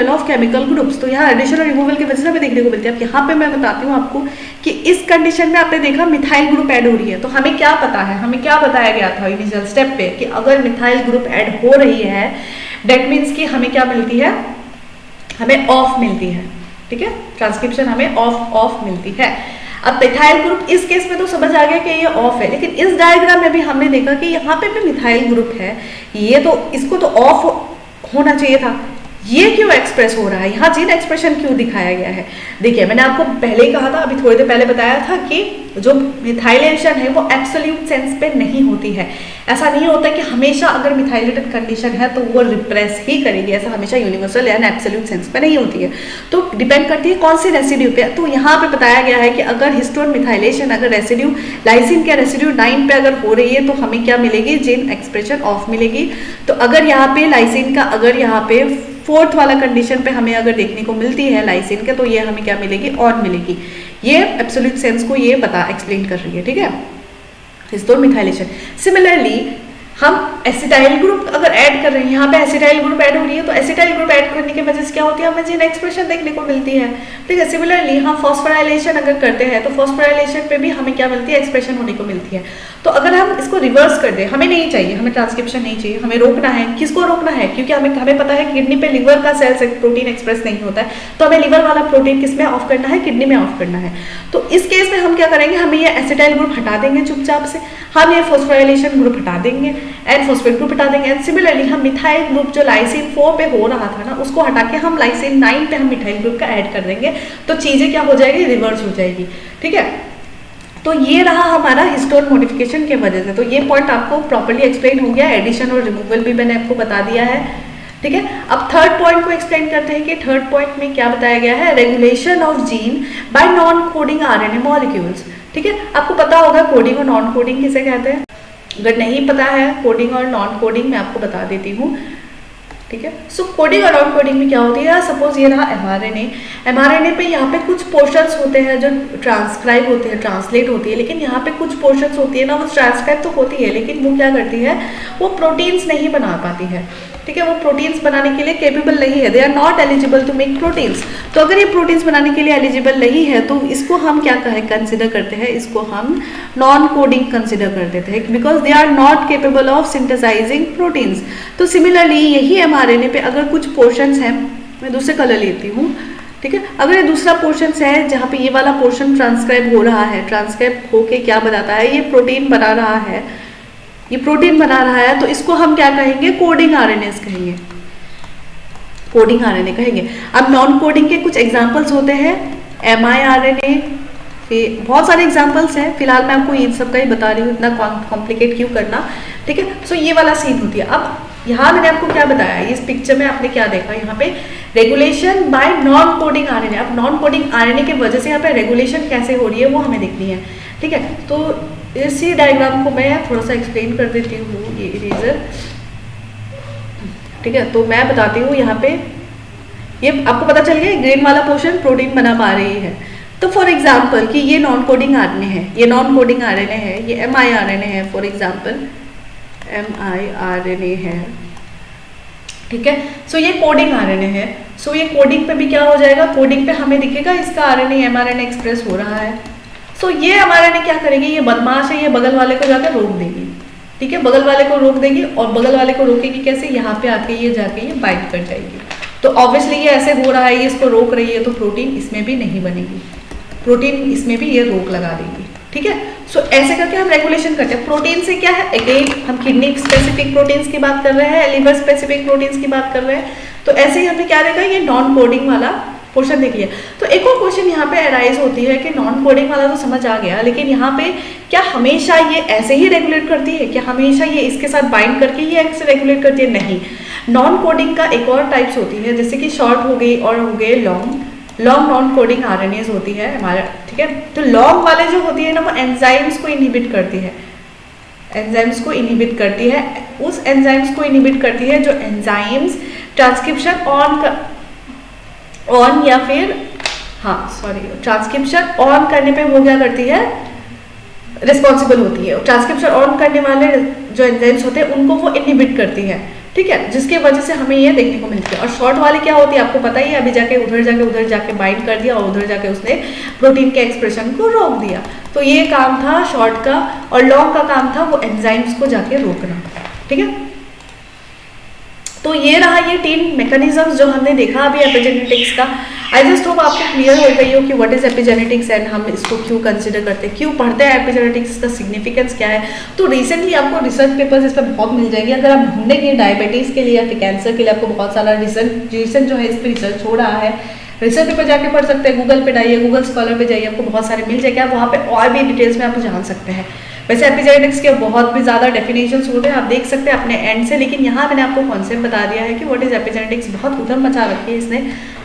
ऑफ केमिकल ग्रुप्स। तो यहाँ एडिशन और रिमूवल की वजह से हमें देखने को मिलती है। अब यहाँ पे मैं बताती हूँ आपको कि इस कंडीशन में आपने देखा मिथाइल ग्रुप ऐड हो रही है। तो हमें क्या पता है, हमें क्या बताया गया था इनिशियल स्टेप पे कि अगर मिथाइल ग्रुप ऐड हो रही है डेट मीन्स कि हमें क्या मिलती है? हमें ऑफ मिलती है। ठीक है, ट्रांसक्रिप्शन हमें ऑफ मिलती है। अब मिथाइल ग्रुप इस केस में तो समझ आ गया कि ये ऑफ है, लेकिन इस डायग्राम में भी हमने देखा कि यहाँ पे भी मिथाइल ग्रुप है, ये तो इसको तो ऑफ होना चाहिए था, ये क्यों एक्सप्रेस हो रहा है? यहाँ जीन एक्सप्रेशन क्यों दिखाया गया है? देखिए, मैंने आपको पहले ही कहा था, अभी थोड़ी देर पहले बताया था कि जो मिथाइलेशन है वो एब्सोल्यूट सेंस पे नहीं होती है। ऐसा नहीं होता कि हमेशा अगर मिथाइलेटेड कंडीशन है तो वो रिप्रेस ही करेगी, ऐसा हमेशा यूनिवर्सल या एब्सोल्यूट सेंस पे नहीं होती है। तो डिपेंड करती है कौन से रेसिड्यू पे। तो यहाँ पे बताया गया है कि अगर हिस्टोन मिथाइलेशन, अगर रेसिड्यू लाइसिन के रेसिड्यू 9 पे अगर हो रही है तो हमें क्या मिलेगी? जीन एक्सप्रेशन ऑफ मिलेगी। तो अगर यहाँ पे लाइसिन का, अगर यहाँ पे 4th वाला कंडीशन पे हमें अगर देखने को मिलती है लाइसिन के, तो ये हमें क्या मिलेगी? ऑन मिलेगी। ये एब्सोल्यूट सेंस को ये एक्सप्लेन कर रही है। ठीक है, हिस्टोन मिथाइलेशन। सिमिलरली हम एसिटाइल ग्रुप अगर ऐड कर रहे हैं, यहाँ पे एसिटाइल ग्रुप ऐड हो रही है, तो एसिटाइल ग्रुप ऐड करने की वजह से क्या होती है? हमें जीन एक्सप्रेशन देखने को मिलती है। ठीक है, सिमिलरली हम फॉस्फोराइलेशन अगर करते हैं तो फॉस्फोराइलेशन पे भी हमें क्या मिलती है? एक्सप्रेशन होने को मिलती है। तो अगर हम इसको रिवर्स कर दें, हमें नहीं चाहिए, हमें ट्रांसक्रिप्शन नहीं चाहिए, हमें रोकना है। किसको रोकना है? क्योंकि हमें पता है किडनी पे लिवर का सेल्स प्रोटीन एक्सप्रेस नहीं होता है, तो हमें लिवर वाला प्रोटीन किसमें ऑफ करना है? किडनी में ऑफ करना है। तो इस केस में हम क्या करेंगे? हमें ये एसिटाइल ग्रुप हटा देंगे चुपचाप से, हम ये फॉस्फोराइलेशन ग्रुप हटा देंगे एंड फॉस्फेट ग्रुप हटा देंगे। एंड सिमिलरली हम मिथाइल ग्रुप जो लाइसिन 4 पे हो रहा था ना, उसको हटा के हम लाइसिन 9 पे हम मिथाइल ग्रुप का ऐड कर देंगे, तो चीजें क्या हो जाएगी? रिवर्स हो जाएगी। ठीक है, तो ये रहा हमारा हिस्टोन मॉडिफिकेशन के वजह से। तो ये पॉइंट आपको प्रॉपर्ली एक्सप्लेन हो गया। एडिशन और रिमूवल भी मैंने आपको बता दिया है। ठीक है, अब थर्ड पॉइंट को एक्सप्लेन करते हैं कि थर्ड पॉइंट में क्या बताया गया है? Regulation of gene bye non coding RNA molecules. ठीक है, आपको पता होगा कोडिंग और नॉन कोडिंग किसे कहते हैं। अगर नहीं पता है कोडिंग और नॉन कोडिंग, मैं आपको बता देती हूँ। ठीक है। सो कोडिंग और नॉन कोडिंग में क्या होती है, सपोज ये रहा एमआरएनए पे यहाँ पे कुछ पोर्शंस होते हैं जो ट्रांसक्राइब होते हैं, ट्रांसलेट होती है, लेकिन यहाँ पे कुछ पोर्शंस होती है ना, वो ट्रांसक्राइब तो होती है लेकिन वो क्या करती है, वो प्रोटीन्स नहीं बना पाती है, ठीक है। वो प्रोटीन्स बनाने के लिए केपेबल नहीं है, they are not eligible to make proteins. तो अगर ये प्रोटीन्स बनाने के लिए एलिजिबल नहीं है तो इसको हम क्या कंसिडर करते हैं, इसको हम नॉन कोडिंग कंसिडर कर देते हैं, because they are not capable of synthesizing proteins. तो सिमिलरली यही एमआरएनए पे अगर कुछ पोर्शंस हैं, मैं दूसरे कलर लेती हूँ, ठीक है। अगर ये दूसरा पोर्शन है जहाँ पे ये वाला पोर्शन ट्रांसक्राइब हो रहा है, ट्रांसक्राइब होके क्या बताता है, ये प्रोटीन बना रहा है, ये प्रोटीन बना रहा है, तो इसको हम क्या कहेंगे, कोडिंग आरएनएस कहेंगे, कोडिंग आरएनए कहेंगे। अब नॉन कोडिंग के कुछ एग्जांपल्स होते हैं, एमआईआरएनए, बहुत सारे एग्जांपल्स हैं, फिलहाल मैं आपको इन सब का ही बता रही हूँ, इतना कॉम्प्लिकेट क्यों करना, ठीक है। सो ये वाला सीन होती है। अब यहाँ मैंने आपको क्या बताया, इस पिक्चर में आपने क्या देखा, यहाँ पे regulation bye non coding RNA. अब नॉन कोडिंग आरएनए की वजह से यहाँ पे रेगुलेशन कैसे हो रही है वो हमें देखनी है, ठीक है। तो इसी डायग्राम को मैं थोड़ा सा एक्सप्लेन कर देती हूँ, ये इरेजर, ठीक है। तो मैं बताती हूँ यहाँ पे, ये आपको पता चल गया ग्रीन वाला पोर्शन प्रोटीन बना पा रही है। तो फॉर एग्जाम्पल कि ये नॉन कोडिंग आरएनए है, ये नॉन कोडिंग आरएनए है, ये एमआईआरएनए है, फॉर एग्जाम्पल एमआईआरएनए है, ठीक है। सो ये कोडिंग आरएनए है। सो ये कोडिंग पे भी क्या हो जाएगा, कोडिंग पे हमें दिखेगा इसका आरएनए एमआरएनए एक्सप्रेस हो रहा है। सो ये एमआरएनए क्या करेगी, ये बदमाश है, ये बगल वाले को जाकर रोक देगी, ठीक है, बगल वाले को रोक देगी। और बगल वाले को रोकेगी कैसे, यहाँ पे आके ये जाके ये बाइंड कर जाएगी। तो ऑब्वियसली ये ऐसे हो रहा है, ये इसको रोक रही है, तो प्रोटीन इसमें भी नहीं बनेगी, प्रोटीन इसमें भी ये रोक लगा देगी, ठीक है। सो ऐसे करके हम रेगुलेशन करते हैं। प्रोटीन से क्या है, अगेन हम किडनी स्पेसिफिक प्रोटीन्स की बात कर रहे हैं, लिवर स्पेसिफिक प्रोटीन्स की बात कर रहे हैं। तो ऐसे ही हमने क्या देखा, ये नॉन कोडिंग वाला पोर्शन देख लिया। तो एक और क्वेश्चन यहाँ पे अराइज होती है कि नॉन कोडिंग वाला तो समझ आ गया, लेकिन यहाँ पे क्या हमेशा ये ऐसे ही रेगुलेट करती है, क्या हमेशा ये इसके साथ बाइंड करके ही ऐसे रेगुलेट करती है, नहीं। नॉन कोडिंग का एक और टाइप्स होती है, जैसे कि शॉर्ट हो गई और हो गए लॉन्ग नॉन कोडिंग आरएनएस होती है हमारा, ठीक है। तो लॉन्ग वाले जो होती है ना, वो एंजाइम्स को इनहिबिट करती है, एंजाइम्स को इनहिबिट करती है, उस एंजाइम्स को इनहिबिट करती है जो एंजाइम्स ट्रांसक्रिप्शन ऑन या फिर ट्रांसक्रिप्शन ऑन करने पे वो क्या करती है, रिस्पॉन्सिबल होती है। ट्रांसक्रिप्शन ऑन करने वाले जो एंजाइम्स होते हैं उनको वो इनहिबिट करती है, ठीक है, जिसके वजह से हमें ये देखने को मिलती है। और शॉर्ट वाली क्या होती है आपको पता ही है, अभी जाके उधर जाके बाइंड कर दिया और उधर जाके उसने प्रोटीन के एक्सप्रेशन को रोक दिया। तो ये काम था शॉर्ट का, और लॉन्ग का काम था वो एंजाइम्स को जाके रोकना, ठीक है। तो ये रहा ये 3 मैकेनिज्म्स जो हमने देखा अभी एपिजेनेटिक्स का। आई जस्ट होप आपको क्लियर हो गई हो कि व्हाट इज एपिजेनेटिक्स एंड हम इसको क्यों कंसिडर करते हैं, क्यों पढ़ते हैं एपिजेनेटिक्स, का सिग्निफिकेंस क्या है। तो रिसेंटली आपको रिसर्च पेपर्स इस पर बहुत मिल जाएंगे, अगर आप ढूंढेंगे डायबिटीज़ के लिए या फिर कैंसर के लिए, आपको बहुत सारा रिसेंट जो है इस पर रिसर्च हो रहा है। रिसर्च पेपर जाके पढ़ सकते हैं, गूगल पे जाइए, गूगल स्कॉलर पे जाइए, आपको बहुत सारे मिल जाएंगे, आप वहाँ पे और भी डिटेल्स में आप जान सकते हैं। वैसे एपिजेनेटिक्स के बहुत भी ज़्यादा डेफिनेशंस होते हैं, आप देख सकते हैं अपने एंड से, लेकिन यहाँ मैंने आपको कॉन्सेप्ट बता दिया है कि व्हाट इज एपिजेनेटिक्स। बहुत उधम मचा रखी है इसने,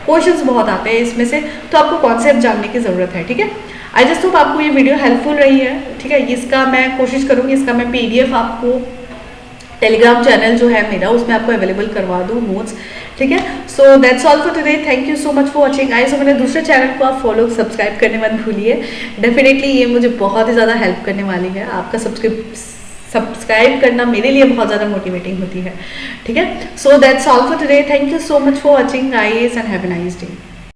क्वेश्चंस बहुत आते हैं इसमें से, तो आपको कॉन्सेप्ट जानने की ज़रूरत है, ठीक है। आई जस्ट होप आपको ये वीडियो हेल्पफुल रही है, ठीक है। इसका मैं कोशिश करूँगी, इसका मैं PDF आपको टेलीग्राम चैनल जो है मेरा उसमें आपको अवेलेबल करवा दूँ नोट्स, ठीक है। So that's all for today, thank you so much for watching. आई सो मेरे दूसरे चैनल को आप फॉलो सब्सक्राइब करने मत भूलिए, डेफिनेटली ये मुझे बहुत ही ज़्यादा हेल्प करने वाली है। आपका सब्सक्राइब करना मेरे लिए बहुत ज़्यादा मोटिवेटिंग होती है, ठीक है। So that's all for today, thank you so much for watching guys and have a nice day.